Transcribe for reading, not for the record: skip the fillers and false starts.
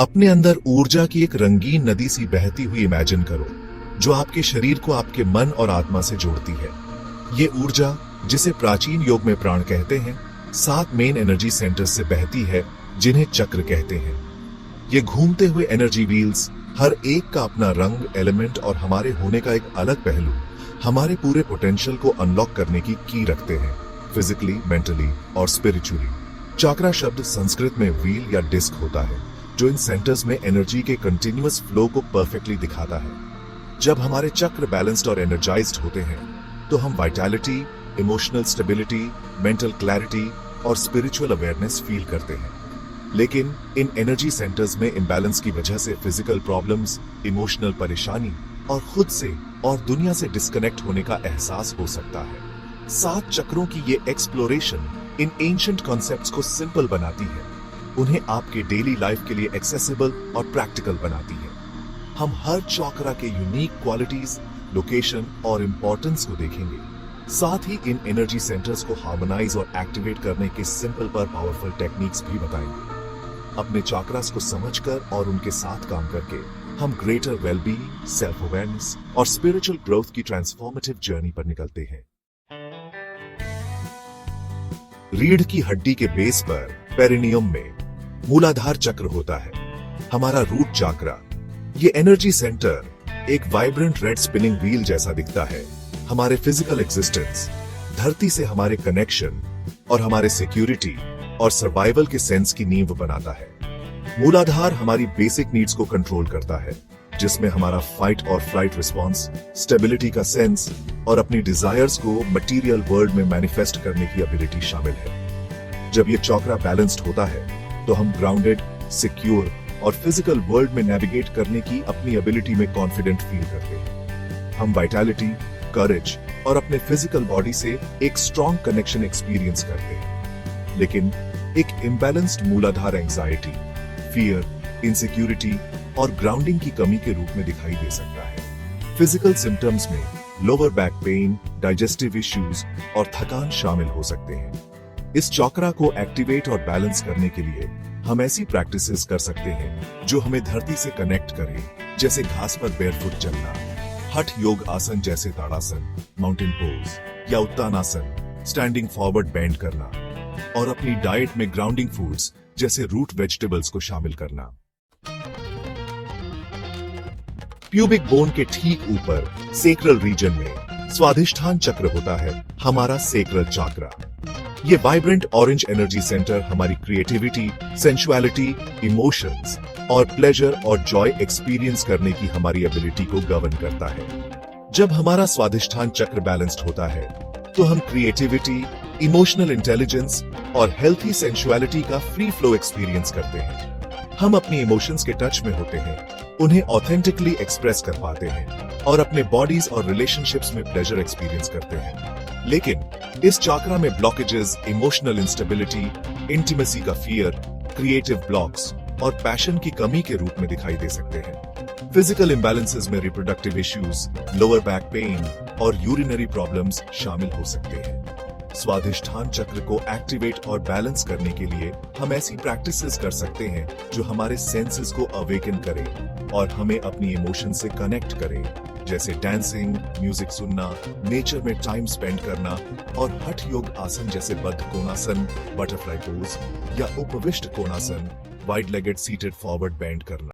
अपने अंदर ऊर्जा की एक रंगीन नदी सी बहती हुई इमेजिन करो, जो आपके शरीर को आपके मन और आत्मा से जोड़ती है। ये ऊर्जा, जिसे प्राचीन योग में प्राण कहते हैं, 7 मेन एनर्जी सेंटर्स से बहती है, जिन्हें चक्र कहते हैं। ये घूमते हुए एनर्जी व्हील्स, हर एक का अपना रंग, एलिमेंट और हमारे होने का एक अलग पहलू, हमारे पूरे पोटेंशियल को अनलॉक करने की की रखते हैं, फिजिकली, मेंटली और स्पिरिचुअली। चक्रा शब्द संस्कृत में व्हील या डिस्क होता है, जो इन सेंटर्स में एनर्जी के कंटिन्यूअस फ्लो को परफेक्टली दिखाता है। जब हमारे चक्र बैलेंस्ड और एनर्जाइज्ड होते हैं, तो हम vitality, emotional stability, mental clarity और स्पिरिचुअल अवेयरनेस फील करते हैं। लेकिन इन एनर्जी सेंटर्स में इम्बैलेंस की वजह से फिजिकल प्रॉब्लम्स, इमोशनल परेशानी और खुद से और दुनिया से डिस्कनेक्ट होने का एहसास हो सकता है। 7 चक्रों की ये एक्सप्लोरेशन इन एंशिएंट कॉन्सेप्ट्स को सिंपल बनाती है, उन्हें आपके डेली लाइफ के लिए एक्सेसिबल और प्रैक्टिकल बनाती है। हम हर चक्रा के यूनिक क्वालिटीज, लोकेशन और इंपॉर्टेंस को देखेंगे। साथ ही इन एनर्जी सेंटर्स को हार्मोनाइज और एक्टिवेट करने के सिंपल पर पावरफुल टेक्निक्स भी बताएंगे। अपने चक्रास को समझकर और उनके साथ काम करके हम ग्रेटर वेलबीइंग, सेल्फ अवेयरनेस और स्पिरिचुअल ग्रोथ की ट्रांसफॉर्मेटिव जर्नी पर निकलते हैं। रीढ़ की हड्डी के बेस पर पेरिनियम में मूलाधार चक्र होता है, हमारा रूट चक्रा। ये एनर्जी सेंटर एक वाइब्रेंट रेड स्पिनिंग व्हील जैसा दिखता है, हमारे फिजिकल एग्जिस्टेंस, धरती से हमारे कनेक्शन और हमारे सिक्योरिटी और सर्वाइवल के सेंस की नींव बनाता है। मूलाधार हमारी बेसिक नीड्स को कंट्रोल करता है, जिसमें हमारा फाइट और फ्लाइट रिस्पॉन्स, स्टेबिलिटी का सेंस और अपनी डिजायर्स को मटेरियल वर्ल्ड में मैनिफेस्ट करने की एबिलिटी शामिल है। जब ये चक्रा बैलेंस्ड होता है, तो हम ग्राउंडेड, सिक्योर और फिजिकल वर्ल्ड में नेविगेट करने की अपनी एबिलिटी में कॉन्फिडेंट फील करते हैं। हम वाइटैलिटी, करेज और अपने फिजिकल बॉडी से एक स्ट्रॉन्ग कनेक्शन एक्सपीरियंस करते हैं। लेकिन एक इम्बैलेंस्ड मूलाधार एंजाइटी, फियर, इनसिक्योरिटी और ग्राउंडिंग की कमी के रूप में दिखाई दे सकता है। फिजिकल सिम्टम्स में lower back pain, digestive issues और थकान शामिल हो सकते हैं। इस चक्रा को एक्टिवेट और बैलेंस करने के लिए हम ऐसी प्रैक्टिसेस कर सकते हैं जो हमें धरती से कनेक्ट करें, जैसे घास पर बेयरफुट चलना, हठ योग आसन जैसे ताड़ासन, माउंटेन पोज या उत्तानासन, स्टैंडिंग फॉरवर्ड बेंड करना, और अपनी डाइट में ग्राउंडिंग फूड्स जैसे रूट वेजिटेबल्स को शामिल करना। प्यूबिक बोन के ठीक ऊपर सेक्रल रीजन में स्वाधिष्ठान चक्र होता है, हमारा सेक्रल चक्रा। ये वाइब्रेंट ऑरेंज एनर्जी सेंटर हमारी क्रिएटिविटी, सेंसुअलिटी, इमोशंस और प्लेजर और जॉय एक्सपीरियंस करने की हमारी एबिलिटी को गवर्न करता है। जब हमारा स्वाधिष्ठान चक्र बैलेंस्ड होता है, तो हम क्रिएटिविटी, इमोशनल इंटेलिजेंस और हेल्थी सेंसुअलिटी का फ्री फ्लो एक्सपीरियंस करते हैं। हम अपनी इमोशंस के टच में होते हैं, उन्हें ऑथेंटिकली एक्सप्रेस कर पाते हैं और अपने बॉडीज और रिलेशनशिप्स में प्लेजर एक्सपीरियंस करते हैं। लेकिन इस चक्रा में ब्लॉकेजेस, इमोशनल इंस्टेबिलिटी, इंटीमेसी का फियर, क्रिएटिव ब्लॉक्स और पैशन की कमी के रूप में दिखाई दे सकते हैं। फिजिकल इम्बैलेंसेस में reproductive issues, lower back pain और यूरिनरी प्रॉब्लम्स शामिल हो सकते हैं। स्वाधिष्ठान चक्र को एक्टिवेट और बैलेंस करने के लिए हम ऐसी प्रैक्टिसेस कर सकते हैं जो हमारे सेंसेस को अवेकन करें और हमें अपनी इमोशन से कनेक्ट करें, जैसे डांसिंग, म्यूजिक सुनना, नेचर में टाइम स्पेंड करना और हठ योग आसन जैसे बद्ध कोणासन, बटरफ्लाई पोज या Upavishta Konasana, wide legged seated forward bend करना।